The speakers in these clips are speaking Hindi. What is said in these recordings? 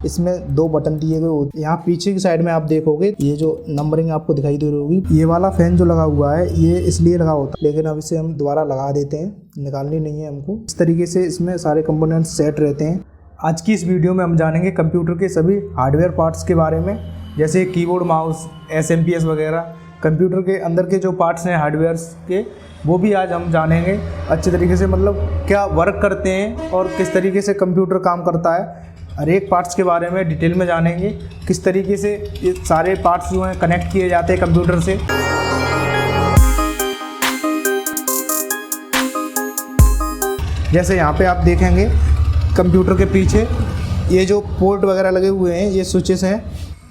इसमें दो बटन दिए गए होते हैं। यहाँ पीछे की साइड में आप देखोगे ये जो नंबरिंग आपको दिखाई दे रही होगी, ये वाला फैन जो लगा हुआ है ये इसलिए लगा होता है, लेकिन अब इसे हम दोबारा लगा देते हैं, निकालनी नहीं है हमको। इस तरीके से इसमें सारे कंपोनेंट्स सेट रहते हैं। आज की इस वीडियो में हम जानेंगे कंप्यूटर के सभी हार्डवेयर पार्ट्स के बारे में, जैसे कीबोर्ड, माउस, SMPS वगैरह। कंप्यूटर के अंदर के जो पार्ट्स हैं हार्डवेयर्स के, वो भी आज हम जानेंगे अच्छे तरीके से, मतलब क्या वर्क करते हैं और किस तरीके से कंप्यूटर काम करता है। हर एक पार्ट्स के बारे में डिटेल में जानेंगे, किस तरीके से ये सारे पार्ट्स जो हैं कनेक्ट किए जाते हैं कंप्यूटर से। जैसे यहाँ पे आप देखेंगे कंप्यूटर के पीछे ये जो पोर्ट वगैरह लगे हुए हैं, ये स्विचेस हैं,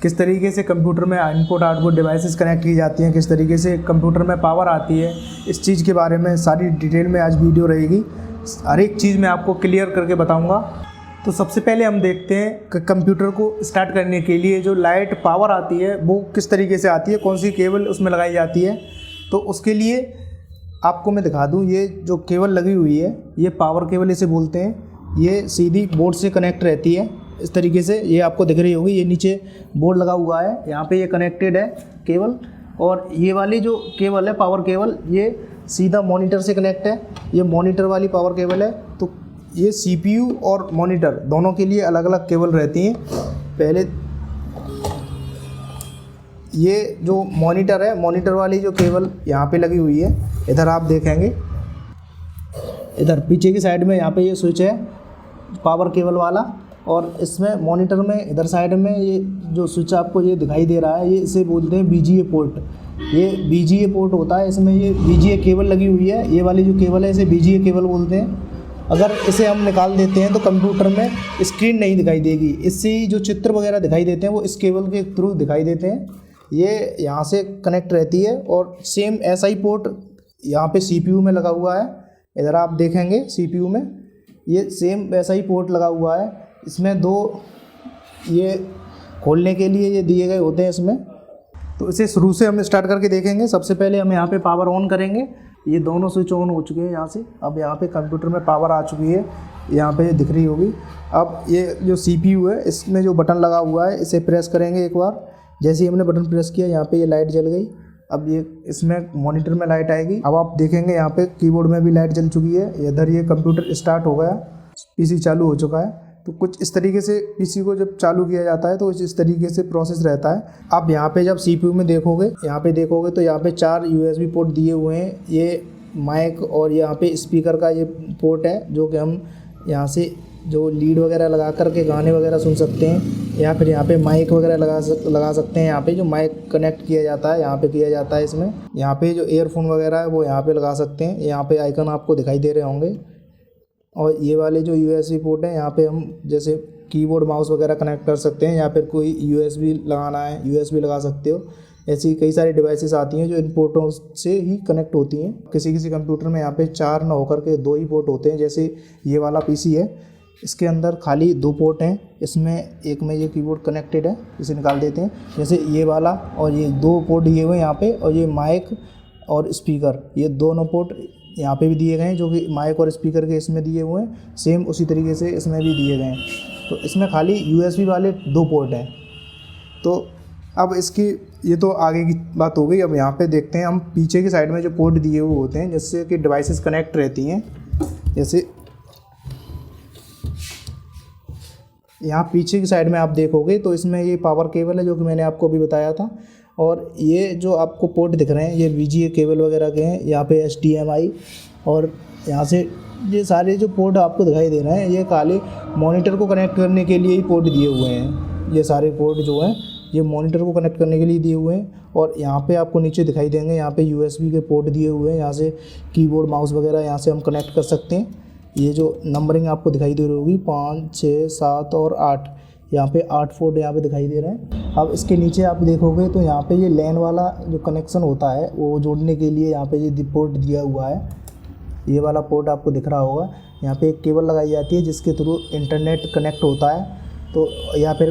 किस तरीके से कंप्यूटर में इनपुट आउटपुट डिवाइसेस कनेक्ट की जाती हैं, किस तरीके से कंप्यूटर में पावर आती है, इस चीज़ के बारे में सारी डिटेल में आज वीडियो रहेगी। हर एक चीज़ मैं आपको क्लियर करके बताऊंगा। तो सबसे पहले हम देखते हैं कि कंप्यूटर को स्टार्ट करने के लिए जो लाइट पावर आती है वो किस तरीके से आती है, कौन सी केबल उसमें लगाई जाती है। तो उसके लिए आपको मैं दिखा दूँ, ये जो केबल लगी हुई है ये पावर केबल इसे बोलते हैं। ये सीधी बोर्ड से कनेक्ट रहती है इस तरीके से, ये आपको दिख रही होगी। ये नीचे बोर्ड लगा हुआ है, यहाँ पे ये कनेक्टेड है केबल। और ये वाली जो केबल है पावर केबल, ये सीधा मॉनिटर से कनेक्ट है, ये मॉनिटर वाली पावर केबल है। तो ये CPU और मॉनिटर दोनों के लिए अलग अलग केबल रहती हैं। पहले ये जो मॉनिटर है, मॉनिटर वाली जो केबल यहाँ पे लगी हुई है, इधर आप देखेंगे, इधर पीछे की साइड में यहाँ पे ये स्विच है पावर केबल वाला, और इसमें मॉनिटर में इधर साइड में ये जो स्विच आपको ये दिखाई दे रहा है, ये इसे बोलते हैं BGA पोर्ट। ये BGA पोर्ट होता है, इसमें ये BGA केबल लगी हुई है। ये वाली जो केबल है इसे BGA केबल बोलते हैं। अगर इसे हम निकाल देते हैं तो कंप्यूटर में स्क्रीन नहीं दिखाई देगी, इससे ही जो चित्र वगैरह दिखाई देते हैं वो इस केबल के थ्रू दिखाई देते हैं। ये यहाँ से कनेक्ट रहती है, और सेम ऐसा ही पोर्ट यहाँ पे CPU में लगा हुआ है। इधर आप देखेंगे CPU में ये सेम वैसा ही पोर्ट लगा हुआ है। इसमें दो ये खोलने के लिए ये दिए गए होते हैं इसमें। तो इसे शुरू से हम स्टार्ट करके देखेंगे। सबसे पहले हम यहाँ पे पावर ऑन करेंगे, ये दोनों स्विच ऑन हो चुके हैं यहाँ से। अब यहाँ पे कंप्यूटर में पावर आ चुकी है, यहाँ पे दिख रही होगी। अब ये जो CPU है इसमें जो बटन लगा हुआ है इसे प्रेस करेंगे एक बार। जैसे ही हमने बटन प्रेस किया यहाँ पे ये लाइट जल गई। अब ये इसमें मॉनिटर में लाइट आएगी। अब आप देखेंगे यहाँ पे कीबोर्ड में भी लाइट जल चुकी है। इधर ये कंप्यूटर स्टार्ट हो गया, PC चालू हो चुका है। तो कुछ इस तरीके से PC को जब चालू किया जाता है तो इस तरीके से प्रोसेस रहता है। अब यहाँ पे जब CPU में देखोगे, यहाँ पे देखोगे तो यहाँ पे 4 USB पोर्ट दिए हुए हैं। ये माइक और यहाँ पे स्पीकर का ये पोर्ट है, जो कि हम यहाँ से जो लीड वगैरह लगा करके गाने वगैरह सुन सकते हैं, या फिर यहाँ पे माइक वगैरह लगा सकते हैं। यहाँ पे जो माइक कनेक्ट किया जाता है यहाँ पे किया जाता है इसमें। यहाँ पे जो ईयरफोन वगैरह है वो यहाँ पे लगा सकते हैं। यहाँ पे आइकन आपको दिखाई दे रहे होंगे। और ये वाले जो USB पोर्ट हैं, यहाँ पे हम जैसे कीबोर्ड, माउस वगैरह कनेक्ट कर सकते हैं, या फिर कोई USB लगाना है USB लगा सकते हो। ऐसी कई सारी डिवाइसेस आती हैं जो इन पोर्टों से ही कनेक्ट होती हैं। किसी किसी कंप्यूटर में यहाँ पे 4 ना होकर के 2 ही पोर्ट होते हैं। जैसे ये वाला PC है, इसके अंदर खाली 2 पोर्ट हैं। इसमें एक में ये कीबोर्ड कनेक्टेड है, इसे निकाल देते हैं। जैसे ये वाला, और ये 2 पोर्ट दिए हुए हैं यहाँ पे, और ये माइक और स्पीकर, ये दोनों पोर्ट यहाँ पे भी दिए गए हैं, जो कि माइक और स्पीकर के इसमें दिए हुए हैं। सेम उसी तरीके से इसमें भी दिए गए हैं। तो इसमें खाली USB वाले 2 पोर्ट हैं। तो अब इसकी ये तो आगे की बात हो गई। अब यहाँ पे देखते हैं हम पीछे की साइड में जो पोर्ट दिए हुए होते हैं, जिससे कि डिवाइसेस कनेक्ट रहती हैं। जैसे यहाँ पीछे की साइड में आप देखोगे तो इसमें ये पावर केबल है, जो कि मैंने आपको अभी बताया था। और ये जो आपको पोर्ट दिख रहे हैं ये BGA केबल वगैरह के हैं। यहाँ पे HDMI, और यहाँ से ये सारे जो पोर्ट आपको दिखाई दे रहे हैं ये खाली मॉनिटर को कनेक्ट करने के लिए ही पोर्ट दिए हुए हैं। ये सारे पोर्ट जो हैं ये मॉनिटर को कनेक्ट करने के लिए दिए हुए हैं। और यहाँ पे आपको नीचे दिखाई देंगे, यहाँ पे USB के पोर्ट दिए हुए हैं। यहाँ से कीबोर्ड, माउस वगैरह यहाँ से हम कनेक्ट कर सकते हैं। ये जो नंबरिंग आपको दिखाई दे रही होगी 5, 6, 7 और 8, यहाँ पे 8 पोर्ट यहाँ पे दिखाई दे रहे हैं। अब इसके नीचे आप देखोगे तो यहाँ पे ये लैन वाला जो कनेक्शन होता है वो जोड़ने के लिए यहाँ पे ये पोर्ट दिया हुआ है। ये वाला पोर्ट आपको दिख रहा होगा। यहाँ पे एक केबल लगाई जाती है जिसके थ्रू इंटरनेट कनेक्ट होता है। तो या फिर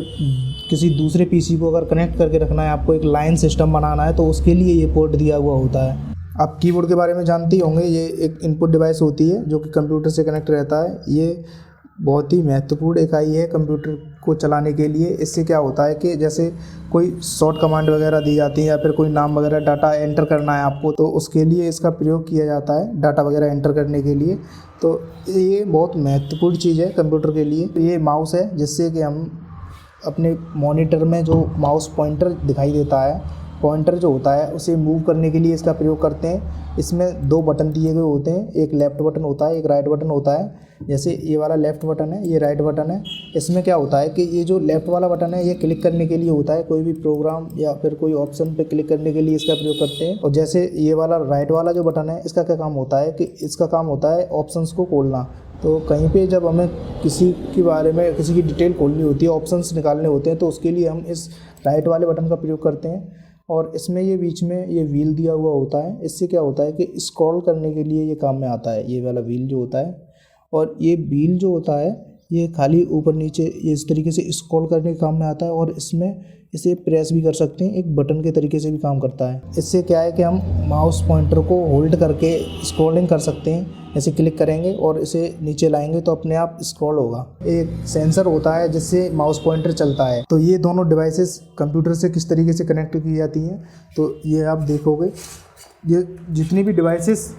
किसी दूसरे PC को अगर कनेक्ट करके रखना है, आपको एक लाइन सिस्टम बनाना है, तो उसके लिए ये पोर्ट दिया हुआ होता है। आप कीबोर्ड के बारे में जानते ही होंगे। ये एक इनपुट डिवाइस होती है जो कि कंप्यूटर से कनेक्ट रहता है। ये बहुत ही महत्वपूर्ण इकाई है कंप्यूटर को चलाने के लिए। इससे क्या होता है कि जैसे कोई शॉर्ट कमांड वगैरह दी जाती है या फिर कोई नाम वगैरह डाटा एंटर करना है आपको, तो उसके लिए इसका प्रयोग किया जाता है, डाटा वगैरह एंटर करने के लिए। तो ये बहुत महत्वपूर्ण चीज़ है कंप्यूटर के लिए। ये माउस है जिससे कि हम अपने मॉनिटर में जो माउस पॉइंटर दिखाई देता है, पॉइंटर जो होता है उसे मूव करने के लिए इसका प्रयोग करते हैं। इसमें दो बटन दिए गए होते हैं, एक लेफ़्ट बटन होता है, एक राइट बटन होता है। जैसे ये वाला लेफ़्ट बटन है, ये राइट बटन है। इसमें क्या होता है कि ये जो लेफ़्ट वाला बटन है ये क्लिक करने के लिए होता है, कोई भी प्रोग्राम या फिर कोई ऑप्शन पे क्लिक करने के लिए इसका प्रयोग करते हैं। और जैसे ये वाला राइट वाला जो बटन है, इसका क्या काम होता है कि इसका काम होता है ऑप्शंस को खोलना। तो कहीं पे जब हमें किसी के बारे में किसी की डिटेल खोलनी होती है, ऑप्शंस निकालने होते हैं, तो उसके लिए हम इस राइट वाले बटन का प्रयोग करते हैं। और इसमें ये बीच में ये व्हील दिया हुआ होता है। इससे क्या होता है कि स्क्रॉल करने के लिए ये काम में आता है, ये वाला व्हील जो होता है। और ये व्हील जो होता है ये खाली ऊपर नीचे ये इस तरीके से स्क्रॉल करने के काम में आता है। और इसमें इसे प्रेस भी कर सकते हैं, एक बटन के तरीके से भी काम करता है। इससे क्या है कि हम माउस पॉइंटर को होल्ड करके स्क्रॉलिंग कर सकते हैं। ऐसे क्लिक करेंगे और इसे नीचे लाएंगे तो अपने आप स्क्रॉल होगा। एक सेंसर होता है जिससे माउस पॉइंटर चलता है। तो ये दोनों डिवाइसेस कंप्यूटर से किस तरीके से कनेक्ट की जाती हैं, तो ये आप देखोगे। ये जितनी भी डिवाइसेस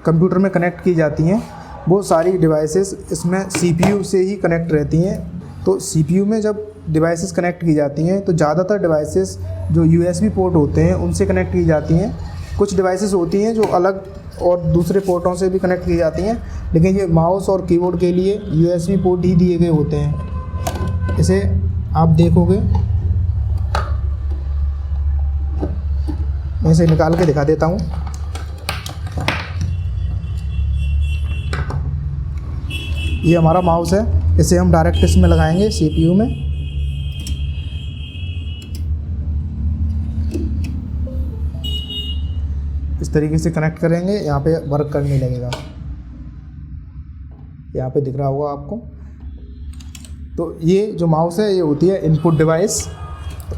कंप्यूटर में कनेक्ट की जाती हैं वो सारी डिवाइसेस इसमें CPU से ही कनेक्ट रहती हैं। तो CPU में जब डिवाइसेस कनेक्ट की जाती हैं तो ज़्यादातर डिवाइसेस जो USB पोर्ट होते हैं उनसे कनेक्ट की जाती हैं। कुछ डिवाइसेस होती हैं जो अलग और दूसरे पोर्टों से भी कनेक्ट की जाती हैं, लेकिन ये माउस और कीबोर्ड के लिए USB पोर्ट ही दिए गए होते हैं। इसे आप देखोगे, मैं इसे निकाल के दिखा देता हूँ। ये हमारा माउस है, इसे हम डायरेक्ट इसमें लगाएंगे CPU में। इस तरीके से कनेक्ट करेंगे, यहाँ पे वर्क करने लगेगा। यहाँ पे दिख रहा होगा आपको। तो ये जो माउस है ये होती है इनपुट डिवाइस।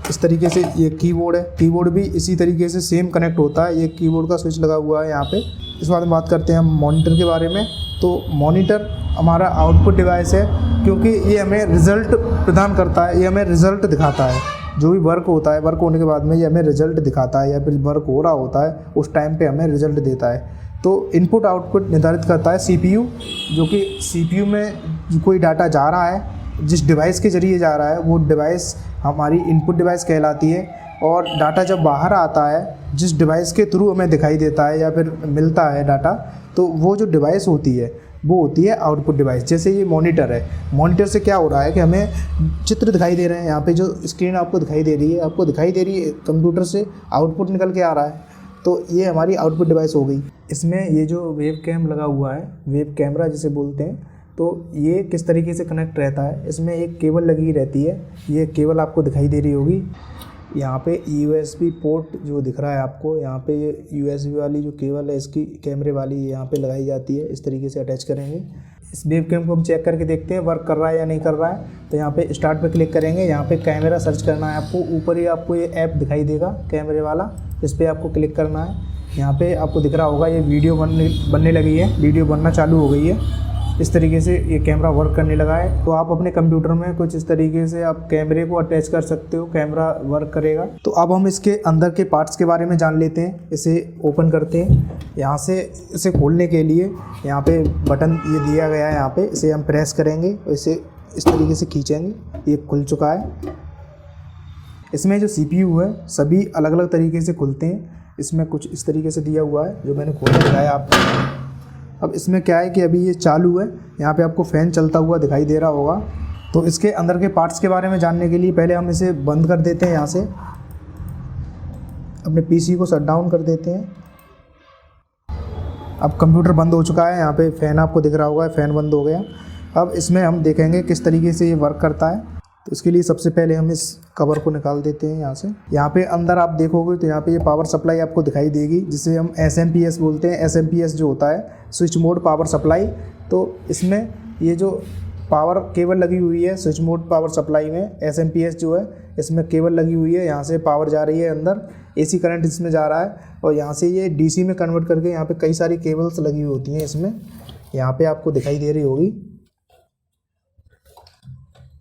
इस तरीके से ये कीबोर्ड है, कीबोर्ड भी इसी तरीके से सेम कनेक्ट होता है। ये कीबोर्ड का स्विच लगा हुआ है यहाँ पे। इस बारे में बात करते हैं हम मॉनिटर के बारे में। तो मॉनिटर हमारा आउटपुट डिवाइस है, क्योंकि ये हमें रिज़ल्ट प्रदान करता है, ये हमें रिज़ल्ट दिखाता है। जो भी वर्क होता है, वर्क होने के बाद में ये हमें रिज़ल्ट दिखाता है, या फिर वर्क हो रहा होता है उस टाइम पे हमें रिज़ल्ट देता है। तो इनपुट आउटपुट निर्धारित करता है CPU, जो कि CPU में कोई डाटा जा रहा है, जिस डिवाइस के ज़रिए जा रहा है वो डिवाइस हमारी इनपुट डिवाइस कहलाती है। और डाटा जब बाहर आता है, जिस डिवाइस के थ्रू हमें दिखाई देता है या फिर मिलता है डाटा, तो वो जो डिवाइस होती है वो होती है आउटपुट डिवाइस। जैसे ये मॉनिटर है, मॉनिटर से क्या हो रहा है कि हमें चित्र दिखाई दे रहे हैं। यहाँ पे जो स्क्रीन आपको दिखाई दे रही है, कंप्यूटर से आउटपुट निकल के आ रहा है। तो ये हमारी आउटपुट डिवाइस हो गई। इसमें ये जो वेब कैम लगा हुआ है, वेब कैमरा जिसे बोलते हैं, तो ये किस तरीके से कनेक्ट रहता है। इसमें एक केबल लगी रहती है, ये केबल आपको दिखाई दे रही होगी। यहाँ पे USB पोर्ट जो दिख रहा है आपको, यहाँ पे ये USB वाली जो केबल है इसकी कैमरे वाली यहाँ पे लगाई जाती है। इस तरीके से अटैच करेंगे। इस वेब कैम को हम चेक करके देखते हैं वर्क कर रहा है या नहीं कर रहा है। तो यहाँ पे स्टार्ट पे क्लिक करेंगे, यहाँ पे कैमरा सर्च करना है आपको। ऊपर ही आपको ये ऐप दिखाई देगा कैमरे वाला, इस पर आपको क्लिक करना है। यहाँ पे आपको दिख रहा होगा ये वीडियो बनने लगी है, वीडियो बनना चालू हो गई है। इस तरीके से ये कैमरा वर्क करने लगा है। तो आप अपने कंप्यूटर में कुछ इस तरीके से आप कैमरे को अटैच कर सकते हो, कैमरा वर्क करेगा। तो अब हम इसके अंदर के पार्ट्स के बारे में जान लेते हैं। इसे ओपन करते हैं। यहाँ से इसे खोलने के लिए यहाँ पे बटन ये दिया गया है, यहाँ पे इसे हम प्रेस करेंगे और इसे इस तरीके से खींचेंगे, ये खुल चुका है। इसमें जो CPU है सभी अलग अलग तरीके से खुलते हैं। इसमें कुछ इस तरीके से दिया हुआ है जो मैंने खोल के दिखाया आपको। अब इसमें क्या है कि अभी ये चालू है, यहाँ पे आपको फ़ैन चलता हुआ दिखाई दे रहा होगा। तो इसके अंदर के पार्ट्स के बारे में जानने के लिए पहले हम इसे बंद कर देते हैं। यहाँ से अपने PC को शट डाउन कर देते हैं। अब कंप्यूटर बंद हो चुका है, यहाँ पे फ़ैन आपको दिख रहा होगा, फ़ैन बंद हो गया। अब इसमें हम देखेंगे किस तरीके से ये वर्क करता है। तो इसके लिए सबसे पहले हम इस कवर को निकाल देते हैं यहाँ से। यहाँ पे अंदर आप देखोगे तो यहाँ पे ये पावर सप्लाई आपको दिखाई देगी, जिसे हम SMPS बोलते हैं। SMPS जो होता है स्विच मोड पावर सप्लाई। तो इसमें ये जो पावर केबल लगी हुई है स्विच मोड पावर सप्लाई में, SMPS जो है इसमें केबल लगी हुई है। यहाँ से पावर जा रही है अंदर, AC करंट इसमें जा रहा है और यहाँ से ये DC में कन्वर्ट करके यहाँ पे कई सारी केबल्स लगी हुई होती हैं इसमें। यहाँ पे आपको दिखाई दे रही होगी,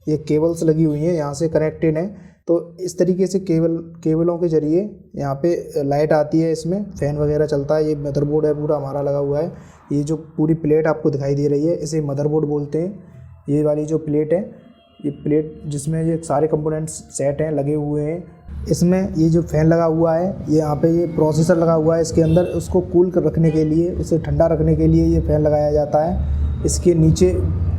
ये केबल्स लगी हुई हैं, यहाँ से कनेक्टेड हैं। तो इस तरीके से केबलों के ज़रिए यहाँ पे लाइट आती है, इसमें फ़ैन वगैरह चलता है। ये मदरबोर्ड है पूरा हमारा लगा हुआ है। ये जो पूरी प्लेट आपको दिखाई दे रही है इसे मदरबोर्ड बोलते हैं। ये वाली जो प्लेट है, ये प्लेट जिसमें ये सारे कंपोनेंट्स सेट हैं, लगे हुए हैं। इसमें ये जो फ़ैन लगा हुआ है, ये यहाँ पे ये प्रोसेसर लगा हुआ है इसके अंदर। उसको कूल कर रखने के लिए, उसे ठंडा रखने के लिए ये फ़ैन लगाया जाता है। इसके नीचे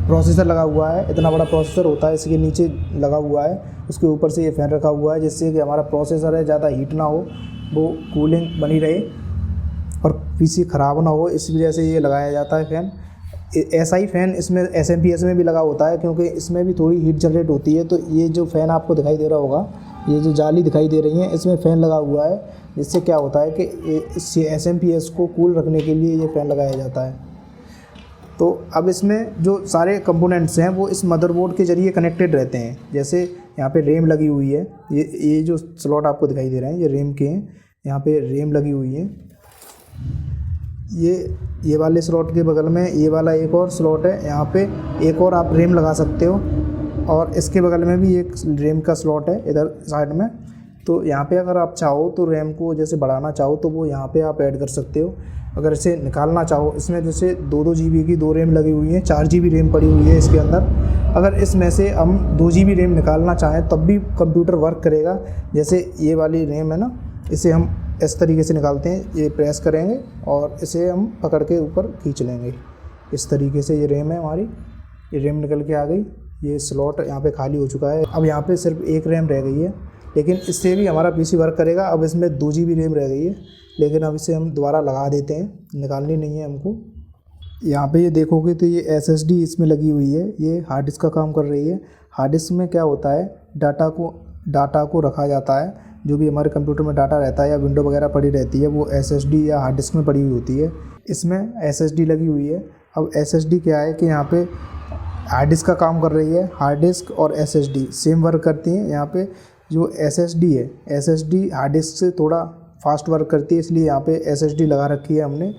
प्रोसेसर लगा हुआ है, इतना बड़ा प्रोसेसर होता है, इसके नीचे लगा हुआ है। उसके ऊपर से ये फ़ैन रखा हुआ है जिससे कि हमारा प्रोसेसर है ज़्यादा हीट ना हो, वो कूलिंग बनी रहे और पीसी ख़राब ना हो, इस वजह से ये लगाया जाता है फ़ैन। ऐसा ही फ़ैन इसमें SMP में भी लगा होता है, क्योंकि इसमें भी थोड़ी हीट जनरेट होती है। तो ये जो फ़ैन आपको दिखाई दे रहा होगा, ये जो जाली दिखाई दे रही है, इसमें फ़ैन लगा हुआ है, जिससे क्या होता है कि इससे SMP को कूल रखने के लिए ये फ़ैन लगाया जाता है। तो अब इसमें जो सारे कंपोनेंट्स हैं वो इस मदरबोर्ड के ज़रिए कनेक्टेड रहते हैं। जैसे यहाँ पे रैम लगी हुई है, ये जो स्लॉट आपको दिखाई दे रहे हैं ये रैम के हैं। यहाँ पे रैम लगी हुई है। ये वाले स्लॉट के बगल में ये वाला एक और स्लॉट है, यहाँ पे एक और आप रैम लगा सकते हो। और इसके बगल में भी एक रैम का स्लॉट है इधर साइड में। तो यहाँ पे अगर आप चाहो तो रैम को जैसे बढ़ाना चाहो तो वो यहाँ पे आप ऐड कर सकते हो। अगर इसे निकालना चाहो, इसमें जैसे 2-2 GB की 2 रैम लगी हुई हैं, 4 GB रैम पड़ी हुई है इसके अंदर। अगर इसमें से हम 2 GB रैम निकालना चाहें तब भी कंप्यूटर वर्क करेगा। जैसे ये वाली रैम है ना, इसे हम इस तरीके से निकालते हैं, ये प्रेस करेंगे और इसे हम पकड़ के ऊपर खींच लेंगे। इस तरीके से ये रैम है हमारी, ये रैम निकल के आ गई। ये स्लॉट यहाँ पे खाली हो चुका है। अब यहाँ पे सिर्फ एक रैम रह गई है, लेकिन इससे भी हमारा PC वर्क करेगा। अब इसमें 2 GB रैम रह गई है, लेकिन अब इसे हम दोबारा लगा देते हैं, निकालनी नहीं है हमको। यहाँ पे ये देखोगे तो ये SSD इसमें लगी हुई है, ये हार्ड डिस्क का काम कर रही है। हार्ड डिस्क में क्या होता है, डाटा को रखा जाता है। जो भी हमारे कंप्यूटर में डाटा रहता है या विंडो वगैरह पड़ी रहती है वो SSD या हार्ड डिस्क में पड़ी हुई होती है। इसमें SSD लगी हुई है। अब SSD क्या है कि यहाँ पे हार्ड डिस्क का काम कर रही है। हार्ड डिस्क और SSD सेम वर्क करती हैं। यहाँ पे जो SSD है, SSD हार्ड डिस्क से थोड़ा फास्ट वर्क करती है, इसलिए यहाँ पे SSD लगा रखी है हमने।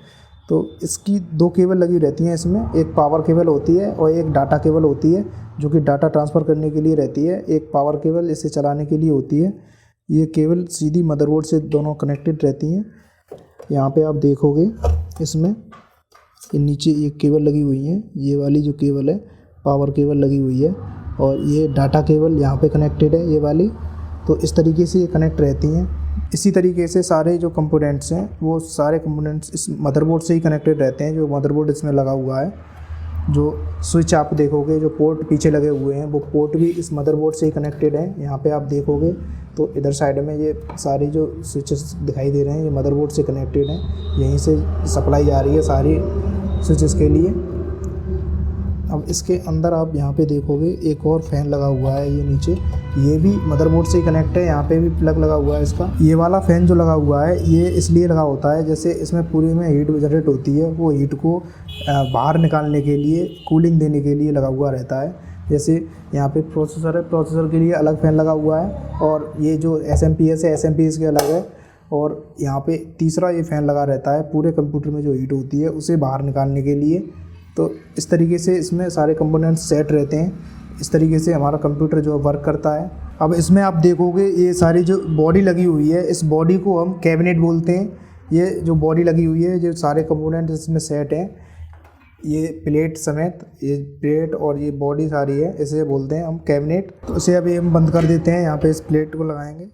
तो इसकी 2 केबल लगी रहती हैं इसमें, एक पावर केबल होती है और एक डाटा केबल होती है, जो कि डाटा ट्रांसफ़र करने के लिए रहती है। एक पावर केबल इसे चलाने के लिए होती है। ये केबल सीधी मदरबोर्ड से दोनों कनेक्टेड रहती हैं। यहाँ पे आप देखोगे इसमें ये नीचे एक केबल लगी हुई है, ये वाली जो केबल है पावर केबल लगी हुई है, और ये डाटा केबल यहाँ पे कनेक्टेड है, ये वाली। तो इस तरीके से ये कनेक्ट रहती हैं। इसी तरीके से सारे जो कंपोनेंट्स हैं वो सारे कंपोनेंट्स इस मदरबोर्ड से ही कनेक्टेड रहते हैं। जो मदरबोर्ड इसमें लगा हुआ है, जो स्विच आप देखोगे, जो पोर्ट पीछे लगे हुए हैं, वो पोर्ट भी इस मदरबोर्ड से ही कनेक्टेड हैं। यहाँ पे आप देखोगे तो इधर साइड में ये सारी जो स्विचेस दिखाई दे रहे हैं ये मदरबोर्ड से कनेक्टेड हैं। यहीं से सप्लाई जा रही है सारी स्विचेस के लिए। अब इसके अंदर आप यहाँ पे देखोगे एक और फ़ैन लगा हुआ है, ये नीचे, ये भी मदरबोर्ड से ही कनेक्ट है। यहाँ पे भी प्लग लगा हुआ है इसका। ये वाला फ़ैन जो लगा हुआ है ये इसलिए लगा होता है, जैसे इसमें पूरी में हीट जनरेट होती है, वो हीट को बाहर निकालने के लिए, कूलिंग देने के लिए लगा हुआ रहता है। जैसे यहाँ पे प्रोसेसर है, प्रोसेसर के लिए अलग फ़ैन लगा हुआ है, और ये जो SMP है SMP के अलग है। और यहाँ पे तीसरा ये फ़ैन लगा रहता है पूरे कंप्यूटर में जो हीट होती है उसे बाहर निकालने के लिए। तो इस तरीके से इसमें सारे कंपोनेंट्स सेट रहते हैं। इस तरीके से हमारा कंप्यूटर जो वर्क करता है। अब इसमें आप देखोगे ये सारी जो बॉडी लगी हुई है, इस बॉडी को हम कैबिनेट बोलते हैं। ये जो बॉडी लगी हुई है, जो सारे कंपोनेंट्स इसमें सेट हैं, ये प्लेट समेत, ये प्लेट और ये बॉडी सारी है, इसे बोलते हैं हम कैबिनेट। तो इसे अभी हम बंद कर देते हैं। यहाँ पे इस प्लेट को लगाएंगे।